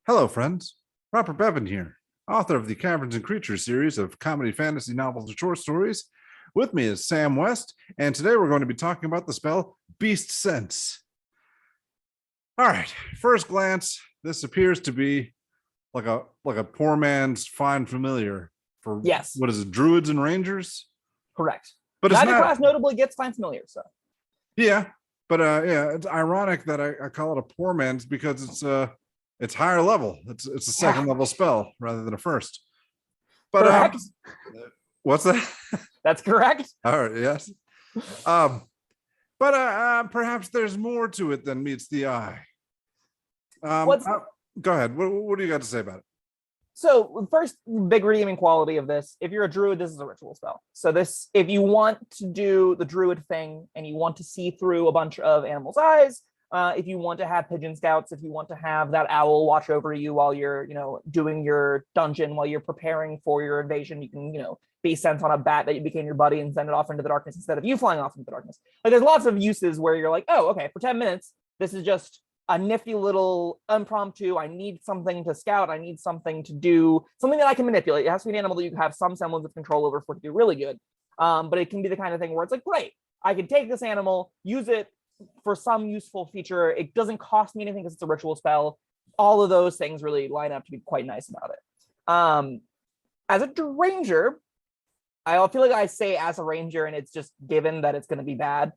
Hello, friends. Robert Bevan here, author of the Caverns and Creatures series of comedy fantasy novels and short stories. With me is Sam West, and today we're going to be talking about the spell Beast Sense. All right, first glance, this appears to be like a poor man's fine familiar for Yes, what is it, druids and rangers? correct. But Neither it's not, class notably gets fine familiar, so yeah, but yeah, it's ironic that I call it a poor man's because it's higher level. It's a second level spell rather than a first. But correct. What's that? That's correct. All right, yes. But perhaps there's more to it than meets the eye. Go ahead. What do you got to say about it? So first big redeeming quality of this, if you're a druid, this is a ritual spell. So this, if you want to do the druid thing and you want to see through a bunch of animals' eyes, if you want to have pigeon scouts, if you want to have that owl watch over you while you're, doing your dungeon, while you're preparing for your invasion, you can, be sent on a bat that became your buddy and send it off into the darkness instead of you flying off into the darkness. Like there's lots of uses where you're like, oh, okay, for 10 minutes, this is just a nifty little impromptu. I need something to scout. I need something to do, something that I can manipulate. It has to be an animal that you have some semblance of control over for it to be really good. But it can be the kind of thing where it's like, great, I can take this animal, use it for some useful feature. It doesn't cost me anything because it's a ritual spell. All of those things really line up to be quite nice about it. As a ranger, I feel like I say as a ranger and it's just given that it's going to be bad.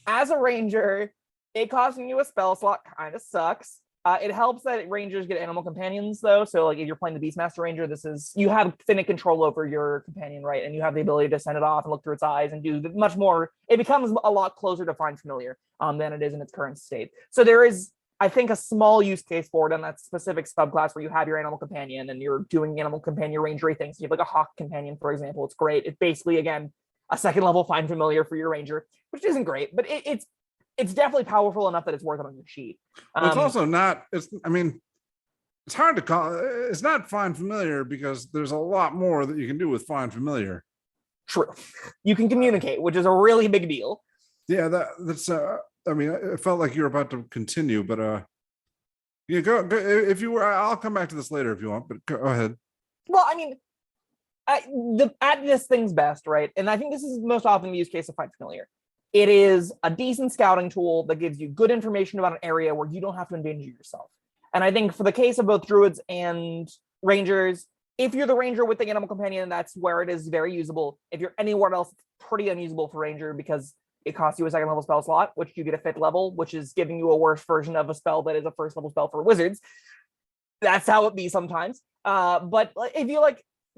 As a ranger, it costing you a spell slot kind of sucks. It helps that rangers get animal companions though. So like if you're playing the Beastmaster Ranger, you have finite control over your companion, right? And you have the ability to send it off and look through its eyes and do much more. It becomes a lot closer to find familiar than it is in its current state. So there is, I think, a small use case for it on that specific subclass where you have your animal companion and you're doing animal companion rangery things. You have like a hawk companion, for example. It's great. It's basically, again, a second level find familiar for your ranger, which isn't great, but it's definitely powerful enough that it's worth it on your sheet. Well, it's also not, it's hard to call, it's not find familiar because there's a lot more that you can do with find familiar. True. You can communicate, which is a really big deal. Yeah, that's it felt like you were about to continue, but yeah, go if you were. I'll come back to this later if you want, but go ahead. Well, at this thing's best, right? And I think this is most often the use case of find familiar. It is a decent scouting tool that gives you good information about an area where you don't have to endanger yourself. And I think for the case of both druids and rangers, if you're the ranger with the animal companion, that's where it is very usable. If you're anywhere else, it's pretty unusable for ranger because it costs you a second level spell slot, which you get a 5th level, which is giving you a worse version of a spell that is a 1st level spell for wizards. That's how it be sometimes. But if you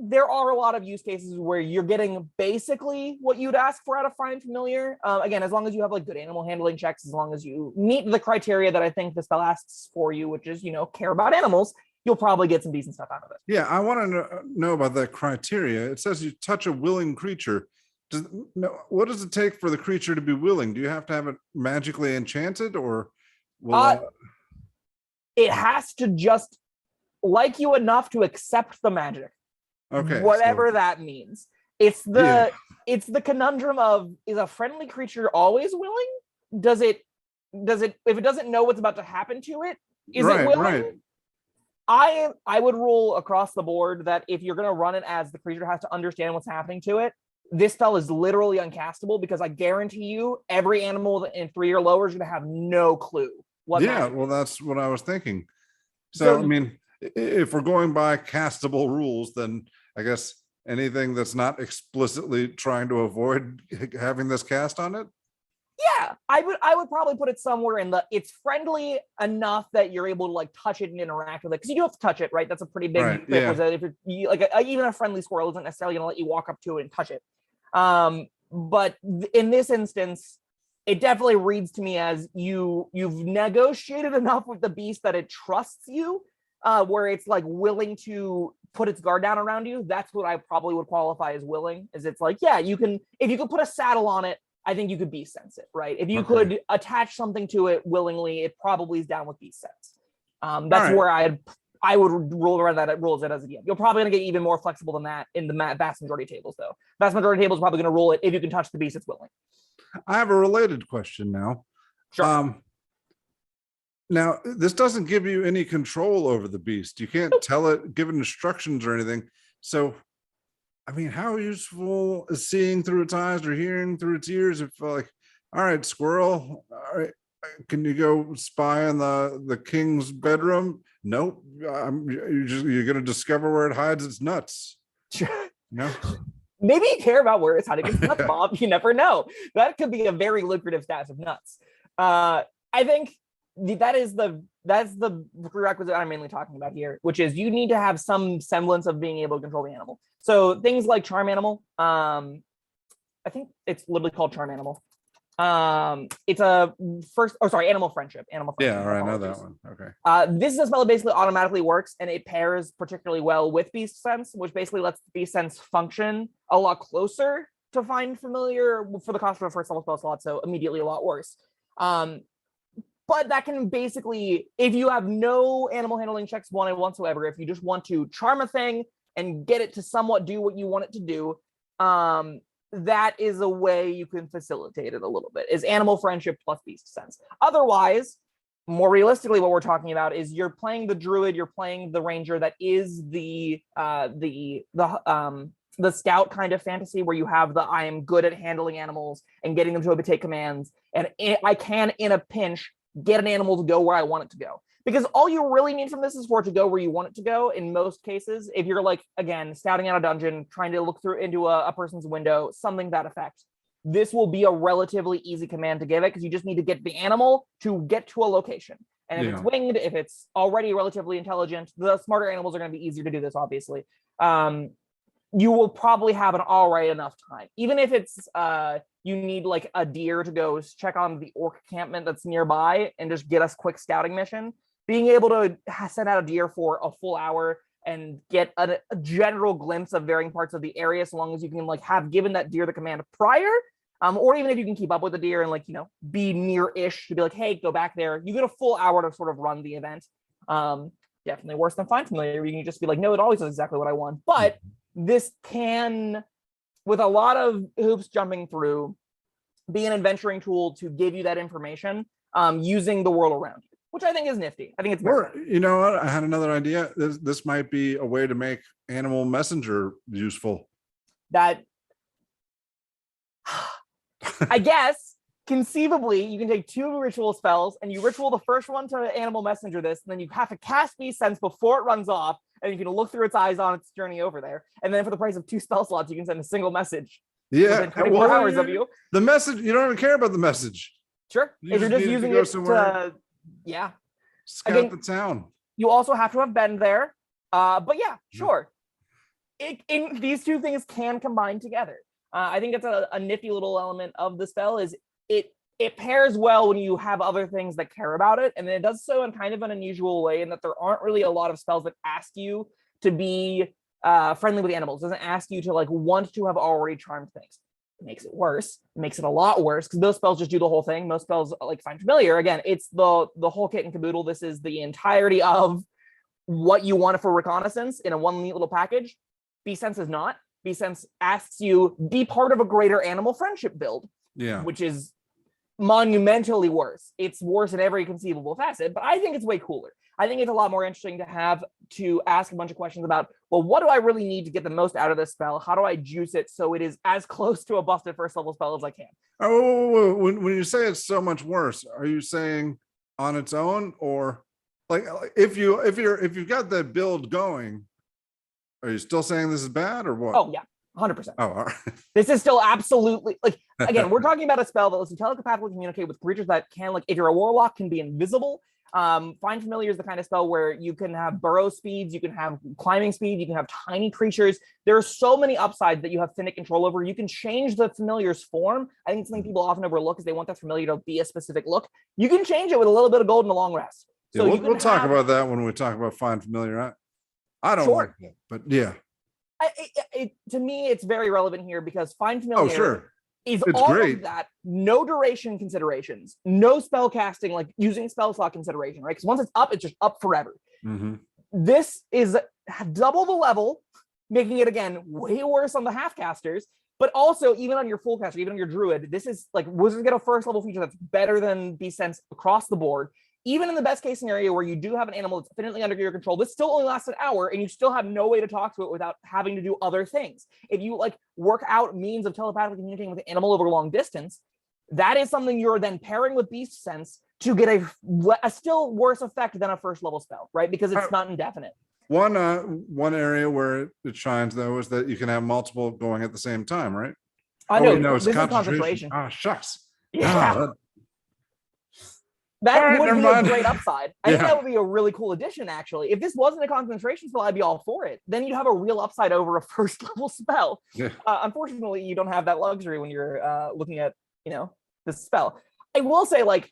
there are a lot of use cases where you're getting basically what you'd ask for out of find familiar. Again, as long as you have good animal handling checks, as long as you meet the criteria that I think the spell asks for you, which is, care about animals, you'll probably get some decent stuff out of it. Yeah, I want to know about that criteria. It says you touch a willing creature. What does it take for the creature to be willing? Do you have to have it magically enchanted, or it has to just like you enough to accept the magic? Okay, whatever that means. It's the conundrum of, is a friendly creature always willing? Does it if it doesn't know what's about to happen to it, is it willing? Right. I would rule across the board that if you're going to run it as the creature has to understand what's happening to it, this spell is literally uncastable because I guarantee you every animal in 3 or lower is going to have no clue what. Yeah, well, that's what I was thinking. So if we're going by castable rules, then I guess anything that's not explicitly trying to avoid having this cast on it. Yeah, I would probably put it somewhere in it's friendly enough that you're able to touch it and interact with it, because you do have to touch it, right? That's a pretty big prerequisite. If you're even a friendly squirrel isn't necessarily going to let you walk up to it and touch it. But in this instance, it definitely reads to me as you've negotiated enough with the beast that it trusts you, where it's willing to put its guard down around you. That's what I probably would qualify as willing. Is it's if you could put a saddle on it, I think you could beast sense it, right? If you could attach something to it willingly, it probably is down with beast sense. That's where I would roll around that. It rules it as a DM. You're probably going to get even more flexible than that in the vast majority of tables, though. Vast majority of tables are probably going to roll it if you can touch the beast, it's willing. I have a related question now. Sure. Now, this doesn't give you any control over the beast. You can't tell it, give it instructions or anything. So, I mean, how useful is seeing through its eyes or hearing through its ears? If like, all right, squirrel, all right, can you go spy in the king's bedroom? Nope. You're going to discover where it hides its nuts. No. Maybe you care about where it's hiding its nuts, Bob. You never know. That could be a very lucrative stash of nuts. I think that's the prerequisite I'm mainly talking about here, which is you need to have some semblance of being able to control the animal. So things like charm animal, I think it's literally called charm animal. It's a animal friendship. Yeah, all right, I know that one. Okay. This is a spell that basically automatically works, and it pairs particularly well with Beast Sense, which basically lets Beast Sense function a lot closer to Find Familiar for the cost of a first level spell slot, so immediately a lot worse. But that can basically, if you have no animal handling checks wanted whatsoever, if you just want to charm a thing and get it to somewhat do what you want it to do, that is a way you can facilitate it a little bit, is animal friendship plus Beast Sense. Otherwise, more realistically, what we're talking about is you're playing the druid, you're playing the ranger that is the scout kind of fantasy, where you have the I am good at handling animals and getting them to obey commands, and I can, in a pinch, get an animal to go where I want it to go. Because all you really need from this is for it to go where you want it to go in most cases. If you're like, again, scouting out a dungeon, trying to look through into a person's window, something to that effect, this will be a relatively easy command to give it, because you just need to get the animal to get to a location. And if it's winged, if it's already relatively intelligent, the smarter animals are going to be easier to do this, obviously. You will probably have an all right enough time. Even if it's you need like a deer to go check on the orc encampment that's nearby and just get us quick scouting mission, being able to send out a deer for a full hour and get a general glimpse of varying parts of the area, so long as you can like have given that deer the command prior, or even if you can keep up with the deer and like, you know, be near-ish to be like, hey, go back there. You get a full hour to sort of run the event. Definitely worse than Find Familiar. You can just be like, no, it always does exactly what I want. But this can, with a lot of hoops jumping through, be an adventuring tool to give you that information using the world around you, which I think is nifty. I think it's Or, you know what? I had another idea. This might be a way to make animal messenger useful. That, I guess, conceivably, you can take 2 ritual spells and you ritual the first one to animal messenger this, and then you have to cast Beast Sense before it runs off, and you can look through its eyes on its journey over there. And then for the price of 2 spell slots, you can send a single message. Yeah. 24 hours of you. The message, you don't even care about the message. Sure. If you're just using it to, scout the town. You also have to have been there. But yeah, sure. These 2 things can combine together. I think it's a nifty little element of the spell, is it pairs well when you have other things that care about it, and then it does so in kind of an unusual way, in that there aren't really a lot of spells that ask you to be friendly with animals. It doesn't ask you to like want to have already charmed things. It makes it worse. It makes it a lot worse, because those spells just do the whole thing. Most spells like Find Familiar, again, it's the whole kit and caboodle. This is the entirety of what you want for reconnaissance in a one neat little package. Beast Sense is not. Beast Sense asks you be part of a greater animal friendship build, which is monumentally worse. It's worse in every conceivable facet, but I think it's way cooler. I think it's a lot more interesting to ask a bunch of questions about, well, what do I really need to get the most out of this spell? How do I juice it so it is as close to a busted first level spell as I can? Oh, when you say it's so much worse, are you saying on its own, or like if you've got that build going, are you still saying this is bad, or what? Oh yeah, 100%. Oh, all right. This is still absolutely, like, again, we're talking about a spell that lets you telepathically communicate with creatures that can, like, if you're a warlock, can be invisible. Find Familiar is the kind of spell where you can have burrow speeds, you can have climbing speed, you can have tiny creatures. There are so many upsides that you have finite control over. You can change the familiar's form. I think something people often overlook is they want their familiar to be a specific look. You can change it with a little bit of gold and a long rest. So we'll talk about that when we talk about Find Familiar. I don't like that, but yeah. To me, it's very relevant here, because Find Familiar is it's all great. of that, no duration considerations, no spell casting, like using spell slot consideration, right? Because once it's up, it's just up forever. This is double the level, making it, again, way worse on the half casters, but also even on your full caster, even on your druid, this is like, Wizards get a first level feature that's better than Beast Sense across the board. even in the best case scenario where you do have an animal that's infinitely under your control, this still only lasts an hour and you still have no way to talk to it without having to do other things. If you like work out means of telepathically communicating with an animal over a long distance, that is something you're then pairing with Beast Sense to get a still worse effect than a first level spell, right? Because it's not indefinite. One area where it shines though is that you can have multiple going at the same time, right? I know, no, it's this is concentration. Ah, shucks. Yeah. That right, would be mind. a great upside. I think that would be a really cool addition, actually. If this wasn't a concentration spell, I'd be all for it. Then you'd have a real upside over a first level spell. Yeah. Unfortunately, you don't have that luxury when you're looking at, this spell. I will say, like,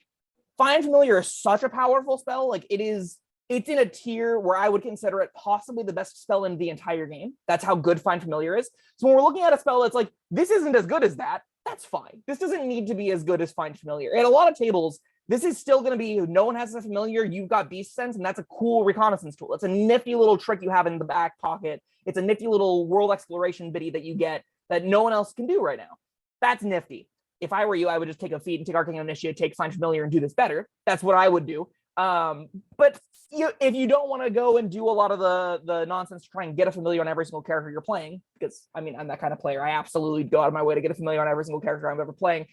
Find Familiar is such a powerful spell. Like, it's in a tier where I would consider it possibly the best spell in the entire game. That's how good Find Familiar is. So when we're looking at a spell that's like, this isn't as good as that, that's fine. This doesn't need to be as good as Find Familiar. At a lot of tables, this is still going to be, no one has a familiar, you've got Beast Sense, and that's a cool reconnaissance tool. It's a nifty little trick you have in the back pocket. It's a nifty little world exploration bitty that you get that no one else can do right now. That's nifty. If I were you, I would just take a feat and take Arcane Initiate, take Find Familiar, and do this better. That's what I would do. But if you don't want to go and do a lot of the nonsense to try and get a familiar on every single character you're playing, because I mean, I'm that kind of player. I absolutely go out of my way to get a familiar on every single character I'm ever playing.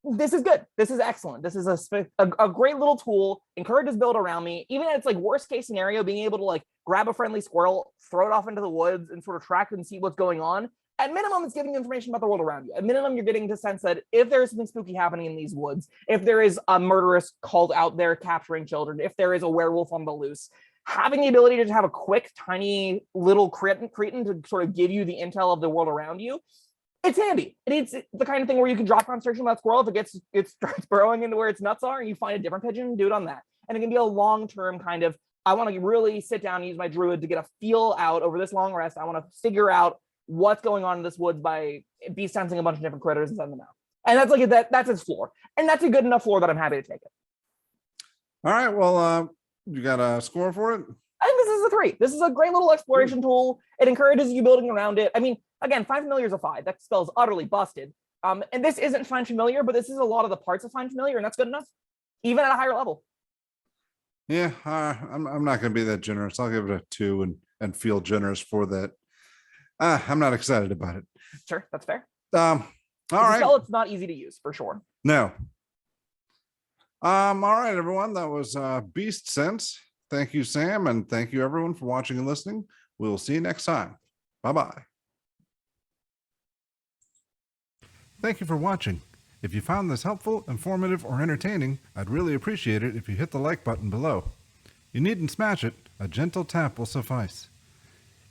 This is good. This is excellent. This is a great little tool. Encourages build around me. Even at its like worst case scenario, being able to like grab a friendly squirrel, throw it off into the woods, and sort of track and see what's going on. At minimum, it's giving information about the world around you. At minimum, you're getting the sense that if there is something spooky happening in these woods, if there is a murderous cult out there capturing children, if there is a werewolf on the loose, having the ability to have a quick, tiny little cretin to sort of give you the intel of the world around you, it's handy. It's the kind of thing where you can drop concentration on that squirrel if it starts burrowing into where its nuts are, and you find a different pigeon and do it on that. And it can be a long-term kind of, I want to really sit down and use my druid to get a feel out over this long rest. I want to figure out what's going on in this woods by Beast Sensing a bunch of different critters and send them out. And that's like that's its floor. And that's a good enough floor that I'm happy to take it. All right. Well, you got a score for it? I think this is a 3. This is a great little exploration tool. It encourages you building around it. I mean, again, Find Familiar is a 5. That spell's utterly busted. And this isn't Find Familiar, but this is a lot of the parts of Find Familiar, and that's good enough, even at a higher level. Yeah, I'm not going to be that generous. I'll give it a 2 and feel generous for that. I'm not excited about it. Sure, that's fair. All right. Spell, it's not easy to use, for sure. No. All right, everyone. That was Beast Sense. Thank you, Sam, and thank you, everyone, for watching and listening. We'll see you next time. Bye-bye. Thank you for watching. If you found this helpful, informative, or entertaining, I'd really appreciate it if you hit the like button below. You needn't smash it. A gentle tap will suffice.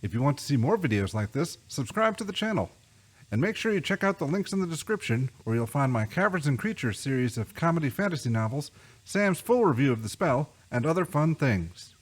If you want to see more videos like this, subscribe to the channel. And make sure you check out the links in the description, where you'll find my Caverns and Creatures series of comedy fantasy novels, Sam's full review of the spell, and other fun things.